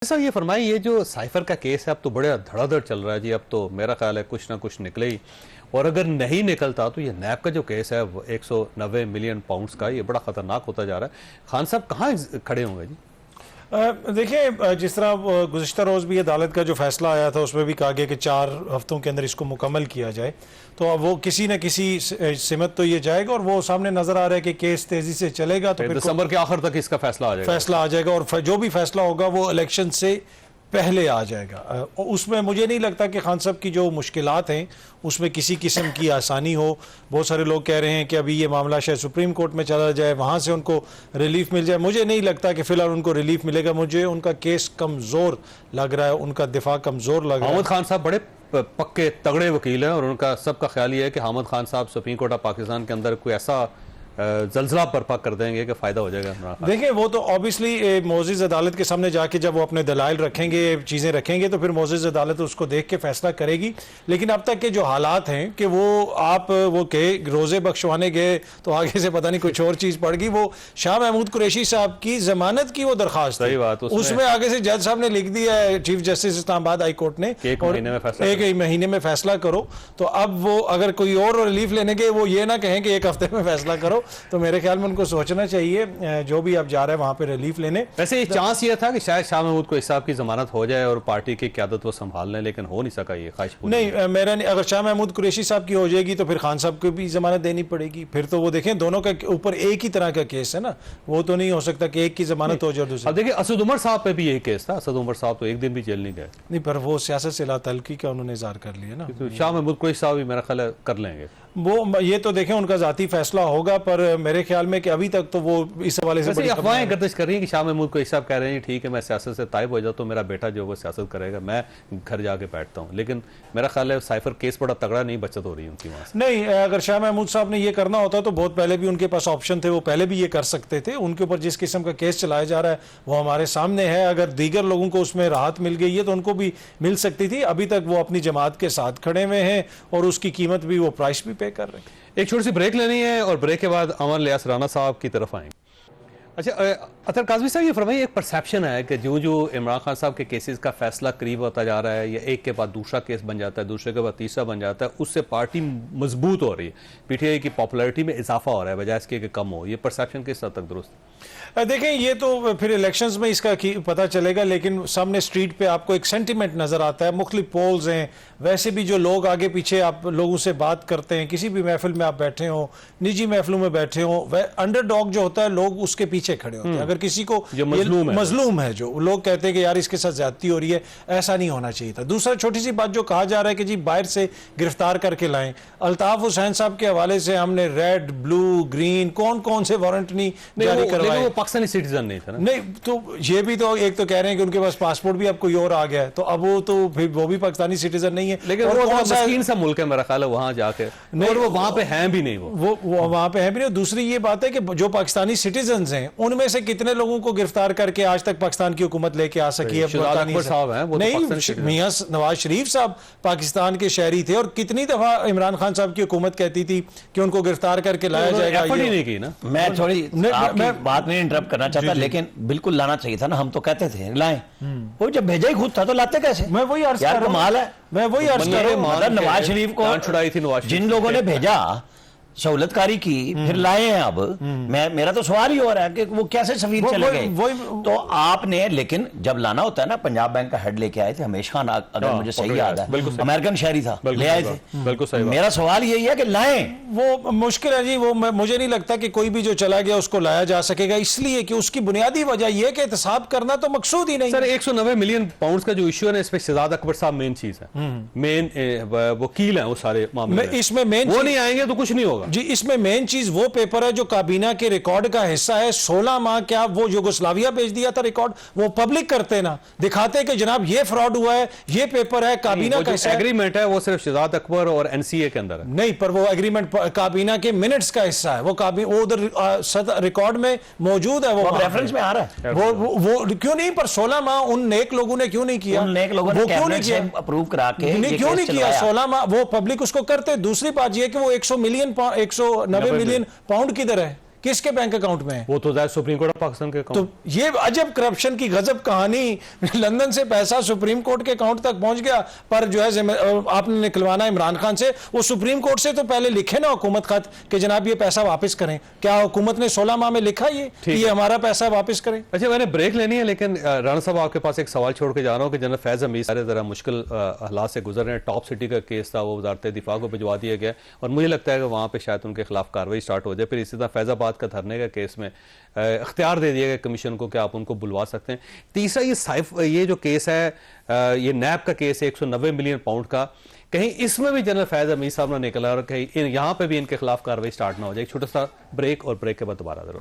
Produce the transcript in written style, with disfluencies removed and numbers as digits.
साहब ये फरमाइए, ये जो साइफर का केस है अब तो बड़ा धड़ाधड़ चल रहा है जी। अब तो मेरा ख्याल है कुछ ना कुछ निकले ही, और अगर नहीं निकलता तो ये नैब का जो केस है 190 मिलियन पाउंड्स का, ये बड़ा खतरनाक होता जा रहा है। खान साहब कहाँ खड़े होंगे जी? देखिए, जिस तरह गुज़िश्ता रोज़ भी अदालत का जो फैसला आया था उसमें भी कहा गया कि 4 हफ्तों के अंदर इसको मुकम्मल किया जाए, तो अब वो किसी न किसी सिमत तो ये जाएगा और वो सामने नजर आ रहा है कि केस तेजी से चलेगा तो फिर दिसंबर के आखिर तक इसका फैसला आ जाएगा और जो भी फैसला होगा वो इलेक्शन से पहले आ जाएगा। उसमें मुझे नहीं लगता कि खान साहब की जो मुश्किलात हैं उसमें किसी किस्म की आसानी हो। बहुत सारे लोग कह रहे हैं कि अभी ये मामला शायद सुप्रीम कोर्ट में चला जाए, वहाँ से उनको रिलीफ मिल जाए। मुझे नहीं लगता कि फ़िलहाल उनको रिलीफ मिलेगा। मुझे उनका केस कमज़ोर लग रहा है, उनका दिफा कमज़ोर लग रहा है। हामिद खान साहब बड़े पक्के तगड़े वकील हैं और उनका सबका ख्याल ये है कि हामिद खान साहब सुप्रीम कोर्ट ऑफ पाकिस्तान के अंदर कोई ऐसा जल्जला बर्पा कर देंगे कि फायदा हो जाएगा। देखिए, वो तो ऑब्वियसली मोअज़्ज़िज़ अदालत के सामने जाके जब वो अपने दलाइल रखेंगे, चीज़ें रखेंगे, तो फिर मोअज़्ज़िज़ अदालत उसको देख के फैसला करेगी। लेकिन अब तक के जो हालात हैं कि वो कहे रोज़े बख्शवाने गए तो आगे से पता नहीं कुछ और चीज़ पड़ गई। वो शाह महमूद कुरैशी साहब की जमानत की वो दरख्वास्त, सही बात, उसमें आगे से जज साहब ने लिख दिया है, chief justice Islamabad high court ने, एक महीने में फैसला करो। तो अब वो अगर कोई और रिलीफ लेने के वो ये ना कहें कि 1 हफ्ते में फैसला करो, तो मेरे ख्याल में उनको सोचना चाहिए जो भी अब जा रहा है वहां पे रिलीफ लेने। वैसे चांस ये था कि शायद शाह महमूद को साहब की जमानत हो जाए और पार्टी की क़यादत वो संभाल लें, लेकिन हो नहीं सका ये ख्वाहिश नहीं। मेरा नहीं, अगर शाह महमूद कुरैशी साहब की हो जाएगी तो फिर खान साहब को भी जमानत देनी पड़ेगी। फिर तो वो देखें दोनों का ऊपर एक ही तरह का केस है ना, वो तो नहीं हो सकता कि एक की जमानत हो जाए दूसरी। अब देखिए, असद उमर साहब पे भी यही केस था। असद उमर साहब तो एक दिन भी जेल नहीं गए। नहीं, पर वो सियासत से लातल्की का उन्होंने इज़हार कर लिया ना। तो शाह महमूद कुरैशी साहब भी मेरा ख्याल कर लेंगे वो, ये तो देखें उनका जाती फैसला होगा, पर मेरे ख्याल में कि अभी तक तो वो इस हवाले से अफवाहें गर्दिश कर रही हैं कि शाह महमूद कुरैशी साहब कह रहे हैं ठीक है, मैं सियासत से तायब हो जाता हूँ, मेरा बेटा जो वो सियासत करेगा, मैं घर जाके बैठता हूँ। लेकिन मेरा ख्याल है साइफर केस बड़ा तगड़ा नहीं, बचत हो रही है उनकी वहाँ से। नहीं, अगर शाह महमूद साहब ने ये करना होता तो बहुत पहले भी उनके पास ऑप्शन थे, वो पहले भी ये कर सकते थे। उनके ऊपर जिस किस्म का केस चलाया जा रहा है वो हमारे सामने है। अगर दीगर लोगों को उसमें राहत मिल गई है तो उनको भी मिल सकती थी। अभी तक वो अपनी जमात के साथ खड़े हुए हैं और उसकी कीमत भी, वो प्राइस भी पे कर रहे हैं। एक छोटी सी ब्रेक लेनी है और ब्रेक के बाद अमर लियास राना साहब की तरफ आएंगे। अच्छा, अतर काज़मी साहब ये फरमाइए, एक परसेप्शन है कि जो इमरान खान साहब के केसेस का फैसला करीब होता जा रहा है, या एक के बाद दूसरा केस बन जाता है, दूसरे के बाद तीसरा बन जाता है, उससे पार्टी मजबूत हो रही है, पीटीआई की पॉपुलैरिटी में इजाफा हो रहा है बजाय इसके कि कम हो। ये परसेप्शन किस हद तक दुरुस्त है? देखें, ये तो फिर इलेक्शंस में इसका पता चलेगा, लेकिन सामने स्ट्रीट पे आपको एक सेंटिमेंट नजर आता है। मुख्तलिफ पोल्स हैं, वैसे भी जो लोग आगे पीछे आप लोगों से बात करते हैं, किसी भी महफिल में आप बैठे हो, निजी महफिलों में बैठे हो, अंडरडॉग जो होता है लोग उसके पीछे खड़े होते हैं। अगर किसी को मजलूम है, जो लोग कहते हैं कि यार इसके साथ ज्यादती हो रही है, ऐसा नहीं होना चाहिए था। दूसरा, छोटी सी बात जो कहा जा रहा है कि जी बाहर से गिरफ्तार करके लाएं, अल्ताफ हुसैन साहब के हवाले से हमने रेड, ब्लू, ग्रीन, कौन कौन से वारंट नहीं जारी करवाए। पाकिस्तानी सिटीजन नहीं था ना? नहीं, तो ये भी तो एक तो कह रहे हैं कि उनके पास पासपोर्ट भी अब कोई और आ गया है, तो अब वो तो फिर वो भी पाकिस्तानी सिटीजन नहीं है। लेकिन वो मस्कीन सा मुल्क है मेरा ख्याल है, वहां जाके और वो वहां पे हैं भी नहीं, वो वहां पे हैं भी नहीं। दूसरी ये बात है कि जो पाकिस्तानी सिटीजन हैं उनमें से कितने लोगों को गिरफ्तार करके आज तक पाकिस्तान की हुकूमत लेके आ सकी है? नहीं, मियां नवाज शरीफ साहब पाकिस्तान के शहरी थे और कितनी दफा इमरान खान साहब की हुकूमत कहती थी कि उनको गिरफ्तार करके लाया जाएगा। नहीं की ना। मैं थोड़ी बात में इंटरप्ट करना चाहता, लेकिन बिल्कुल लाना चाहिए था ना। हम तो कहते थे लाएं, वो जब भेजा ही खुद था तो लाते कैसे? मैं वही अर्ज कर रहा हूं, कमाल है। मैं वही अर्ज कर रहा हूं, नवाज शरीफ को छुड़ाई थी, जिन लोगों ने भेजा, सहूलतकारी की, फिर लाए हैं। अब मेरा तो सवाल ही हो रहा है कि वो कैसे सफीर चले गए? तो आपने, लेकिन जब लाना होता है ना, पंजाब बैंक का हेड लेके आए थे हमेश खान, अगर मुझे सही याद है, अमेरिकन शहरी था, ले आए थे। बिल्कुल सही। मेरा सवाल यही है कि लाएं। वो मुश्किल है जी। वो मुझे नहीं लगता कि कोई भी जो चला गया उसको लाया जा सकेगा, इसलिए कि उसकी बुनियादी वजह यह कि एहतसाब करना तो मकसूद ही नहीं। सर, 190 मिलियन पाउंड का जो इशू है ना, इस पे शहजाद अकबर साहब मेन चीज है, मेन वकील है वो सारे मामले में। इसमें मेन वो नहीं आएंगे तो कुछ नहीं होगा जी। इसमें मेन चीज वो पेपर है जो काबीना के रिकॉर्ड का हिस्सा है। 16 माह क्या वो यूगोस्लाविया भेज दिया था रिकॉर्ड, वो पब्लिक करते ना, दिखाते कि जनाब ये फ्रॉड हुआ है, ये पेपर है काबीना का हिस्सा। एग्रीमेंट है वो सिर्फ शहजाद अकबर और एनसीए के अंदर है। नहीं, पर वो एग्रीमेंट काबीना के मिनट्स का हिस्सा है। वो उधर रिकॉर्ड में मौजूद है, वो रेफरेंस में आ रहा है। वो क्यों नहीं? पर 16 माह उन नेक लोगों ने क्यों नहीं किया? उन नेक लोगों ने क्यों नहीं किया? अप्रूव करा के क्यों नहीं किया? 16 माह वो पब्लिक उसको करते। दूसरी बात ये कि वो 190 मिलियन पाउंड किधर है? किसके बैंक अकाउंट में है? वो तो जाहिर सुप्रीम कोर्ट ऑफ पाकिस्तान के तो अकाउंट। ये अजब करप्शन की गजब कहानी, लंदन से पैसा सुप्रीम कोर्ट के अकाउंट तक पहुंच गया, पर जो है आपने निकलवाना इमरान खान से, वो सुप्रीम कोर्ट से तो पहले लिखे ना हुकूमत खत कि जनाब ये पैसा वापस करें। क्या हुकूमत ने 16 माह में लिखा ये हमारा पैसा वापस करें? अच्छा, मैंने ब्रेक लेनी है, लेकिन राणा साहब आपके पास एक सवाल छोड़ के जा रहा हूँ कि जनरल फैज हमीद सारे जरा मुश्किल हालात से गुजर रहे हैं। टॉप सिटी का केस था, वो वजारत दिफा को भिजवा दिया गया और मुझे लगता है कि वहाँ पे शायद उनके खिलाफ कार्रवाई स्टार्ट हो जाए। फिर इसी तरह फैजाबाद का धरने का केस में इख्तियार दे दिया गया कमीशन को कि आप उनको बुलवा सकते हैं। तीसरा ये जो केस है, ये नैब का केस है 190 मिलियन पाउंड का, कहीं इसमें भी जनरल फैज हमीद साहब ने निकला और कहीं यहाँ पे भी इनके खिलाफ कार्रवाई स्टार्ट ना हो जाए। एक छोटा सा ब्रेक और ब्रेक के बाद दोबारा जरूर।